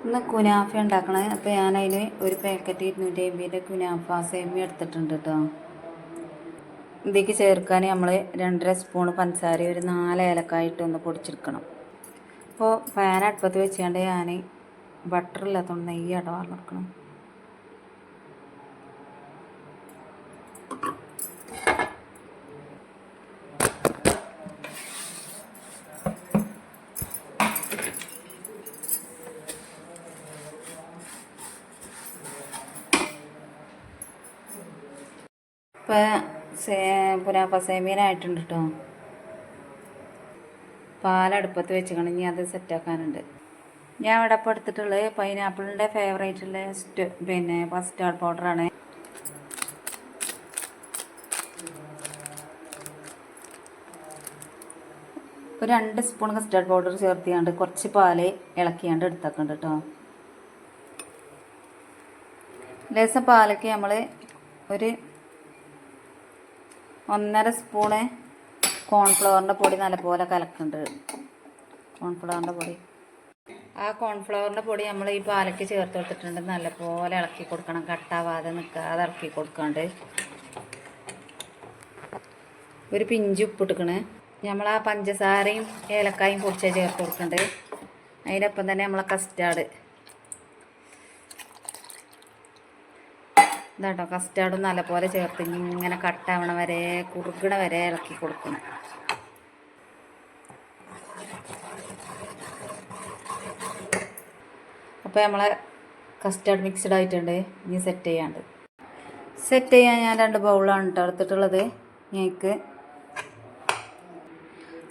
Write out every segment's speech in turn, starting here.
ഇന്ന് കുനാഫ ഉണ്ടാക്കണേ. അപ്പോൾ ഞാനതിന് ഒരു പാക്കറ്റ് 250 കുനാഫ സേമിയ എടുത്തിട്ടുണ്ട് കേട്ടോ. ഇതിലേക്ക് ചേർക്കാൻ നമ്മൾ 2.5 സ്പൂൺ പഞ്ചസാര, ഒരു 4 ഏലക്കായ ഇട്ടൊന്ന് പൊടിച്ചെടുക്കണം. അപ്പോൾ പാൻ അടുപ്പത്ത് വെച്ചുകൊണ്ട് ഞാൻ ബട്ടർ ഇല്ലാത്തതുകൊണ്ട് നെയ്യ് ഇടവാർന്നെടുക്കണം. ഇപ്പോൾ കുനാഫ സേമിയനായിട്ടുണ്ട് കേട്ടോ. പാലടുപ്പത്ത് വെച്ച് ഇനി അത് സെറ്റാക്കാനുണ്ട്. ഞാൻ ഇവിടെ ഇപ്പോൾ എടുത്തിട്ടുള്ളത് പൈനാപ്പിളിൻ്റെ ഫേവറേറ്റുള്ള കസ്റ്റാർഡ് പൗഡറാണ്. ഒരു 2 സ്പൂൺ കസ്റ്റാർഡ് പൗഡർ ചേർത്തിയാണ്ട് കുറച്ച് പാല് ഇളക്കിയാണ്ട് എടുത്താക്കുന്നുണ്ട് കേട്ടോ. ലേശം പാലൊക്കെ നമ്മൾ ഒരു 1.5 സ്പൂണ് കോൺഫ്ലവറിൻ്റെ പൊടി നല്ലപോലെ കലക്കുന്നുണ്ട്. കോൺഫ്ലവറിൻ്റെ പൊടി, ആ കോൺഫ്ലവറിൻ്റെ പൊടി നമ്മൾ ഈ പാലക്ക് ചേർത്ത് കൊടുത്തിട്ടുണ്ട്. നല്ലപോലെ ഇളക്കി കൊടുക്കണം, കട്ടാവാതെ നിൽക്കാതെ ഇളക്കി കൊടുക്കാണ്ട്. ഒരു പിഞ്ച് ഉപ്പിട്ടിക്കണ്. നമ്മൾ ആ പഞ്ചസാരയും ഏലക്കായും പൊടിച്ച് ചേർത്ത് കൊടുക്കുന്നുണ്ട്. അതിനൊപ്പം തന്നെ നമ്മളെ കസ്റ്റാർഡ് ഇതാട്ടോ. കസ്റ്റാർഡ് നല്ലപോലെ ചേർത്ത് ഇങ്ങനെ കട്ടാവണ വരെ, കുറുകണ വരെ ഇളക്കി കൊടുക്കണം. അപ്പോൾ നമ്മളെ കസ്റ്റാർഡ് മിക്സ്ഡ് ആയിട്ടുണ്ട്. ഇനി സെറ്റ് ചെയ്യാൻ ഞാൻ 2 ബൗളാണ് കേട്ടോ എടുത്തിട്ടുള്ളത്. ഞങ്ങൾക്ക്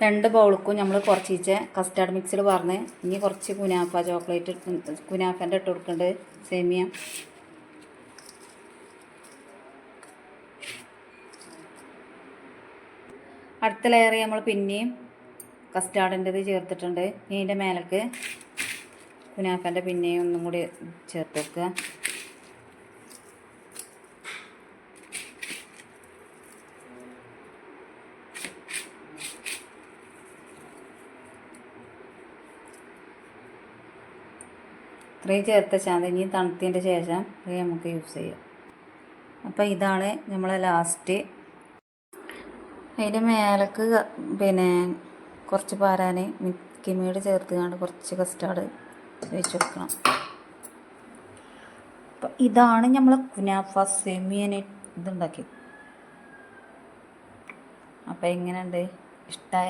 2 ബൗൾക്കും നമ്മൾ കുറച്ച് കസ്റ്റാർഡ് മിക്സ്ഡ് പറഞ്ഞ് ഇനി കുറച്ച് കുനാഫ ചോക്ലേറ്റ് കുനാഫൻ്റെ ഇട്ട് കൊടുക്കുന്നുണ്ട്. സേമിയ അടുത്ത ലെയർ നമ്മൾ പിന്നെയും കസ്റ്റാർഡിൻ്റെത് ചേർത്തിട്ടുണ്ട്. ഇതിൻ്റെ മേലേക്ക് കുനാഫൻ്റെ പിന്നെയും ഒന്നും കൂടി ചേർത്ത് വെക്കുക. ഇത്രയും ചേർത്ത ചാന്തി ഇനി തണുത്തതിൻ്റെ ശേഷം ഇത് നമുക്ക് യൂസ് ചെയ്യാം. അപ്പോൾ ഇതാണ് നമ്മളെ ലാസ്റ്റ്. അതിൻ്റെ മേലേക്ക് കുറച്ച് പാരാൻ മിൽക്കി മേഡ് ചേർത്തുകൊണ്ട് കുറച്ച് കസ്റ്റാർഡ് വെച്ച് കൊടുക്കണം. അപ്പം ഇതാണ് നമ്മളെ കുനാഫ സേമിയനെ ഇതുണ്ടാക്കി. അപ്പോൾ എങ്ങനെയുണ്ട്? ഇഷ്ടമായ